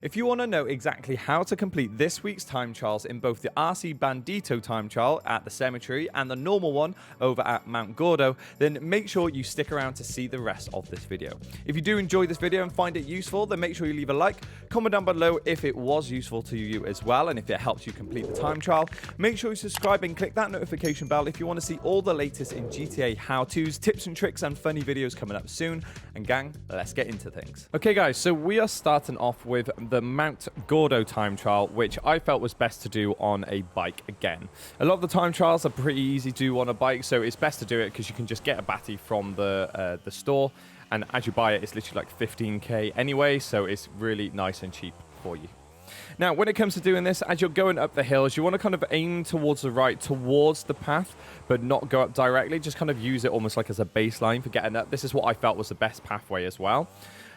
If you want to know exactly how to complete this week's time trials in both the RC Bandito time trial at the cemetery and the normal one over at Mount Gordo, then make sure you stick around to see the rest of this video. If you do enjoy this video and find it useful, then make sure you leave a like, comment down below if it was useful to you as well, and if it helps you complete the time trial. Make sure you subscribe and click that notification bell if you want to see all the latest in GTA how-tos, tips and tricks, and funny videos coming up soon. And gang, let's get into things. Okay guys, so we are starting off with the Mount Gordo time trial, which I felt was best to do on a bike again. A lot of the time trials are pretty easy to do on a bike, so it's best to do it because you can just get a batty from the store, and as you buy it, it's literally like 15k anyway, so it's really nice and cheap for you. Now, when it comes to doing this, as you're going up the hills, you want to kind of aim towards the right, towards the path, but not go up directly. Just kind of use it almost like as a baseline for getting up. This is what I felt was the best pathway as well.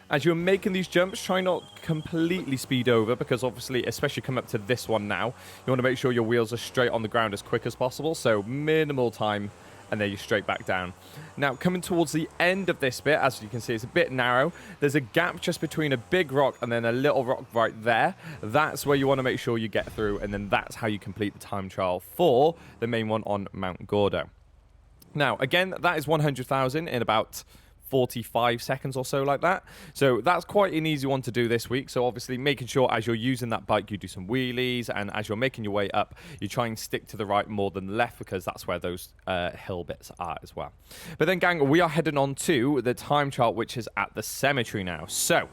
As you're making these jumps, try not completely speed over, because obviously, especially come up to this one now, you want to make sure your wheels are straight on the ground as quick as possible, so minimal time, and then you're straight back down. Now, coming towards the end of this bit, as you can see, it's a bit narrow. There's a gap just between a big rock and then a little rock right there. That's where you want to make sure you get through, and then that's how you complete the time trial for the main one on Mount Gordo. Now, again, that is 100,000 in about 45 seconds or so, like that. So that's quite an easy one to do this week. So obviously making sure as you're using that bike, you do some wheelies, and as you're making your way up, you try and stick to the right more than the left, because that's where those hill bits are as well. But then gang, we are heading on to the time trial, which is at the cemetery now. So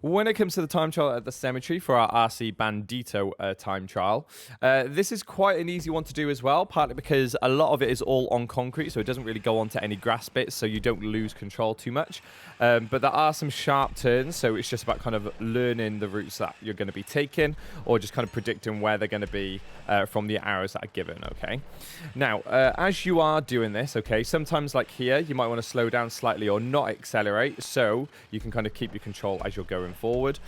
when it comes to the time trial at the cemetery for our RC Bandito time trial, this is quite an easy one to do as well, partly because a lot of it is all on concrete, so it doesn't really go onto any grass bits, so you don't lose control too much. But there are some sharp turns, so it's just about kind of learning the routes that you're going to be taking, or just kind of predicting where they're going to be from the arrows that are given, okay? Now, as you are doing this, okay, sometimes like here, you might want to slow down slightly or not accelerate, so you can kind of keep your control as you're going forward.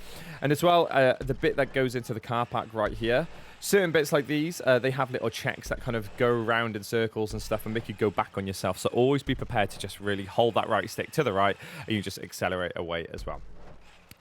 And as well, the bit that goes into the car park right here, certain bits like these, they have little checks that kind of go around in circles and stuff and make you go back on yourself. So always be prepared to just really hold that right stick to the right, and you just accelerate away as well.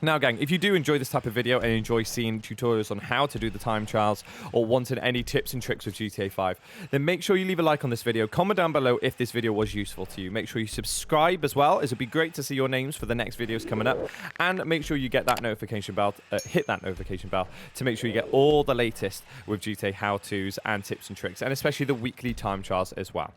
Now gang, if you do enjoy this type of video and enjoy seeing tutorials on how to do the time trials, or wanted any tips and tricks with GTA 5, then make sure you leave a like on this video, comment down below if this video was useful to you. Make sure you subscribe as well, as it would be great to see your names for the next videos coming up, and make sure you get that notification bell, hit that notification bell to make sure you get all the latest with GTA how-tos and tips and tricks, and especially the weekly time trials as well.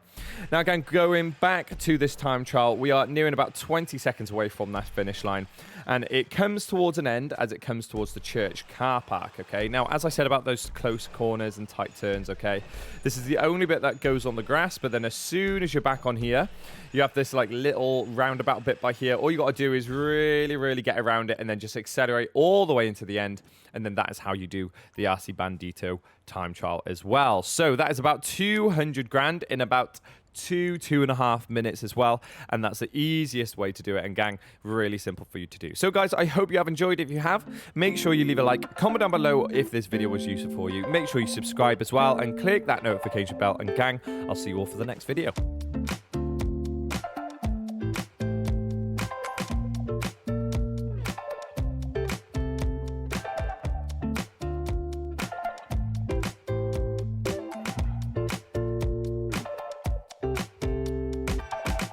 Now again, going back to this time trial, we are nearing about 20 seconds away from that finish line, and it comes towards an end as it comes towards the church car park, okay? Now, as I said about those close corners and tight turns, okay, this is the only bit that goes on the grass, but then as soon as you're back on here, you have this like little roundabout bit by here. All you got to do is really get around it and then just accelerate all the way into the end, and then that is how you do the RC Bandito time trial as well. So that is about 200 grand in about 2.5 minutes as well, and that's the easiest way to do it, and gang, really simple for you to do. So guys, I hope you have enjoyed. If you have, make sure you leave a like, comment down below if this video was useful for you, make sure you subscribe as well and click that notification bell, and gang, I'll see you all for the next video.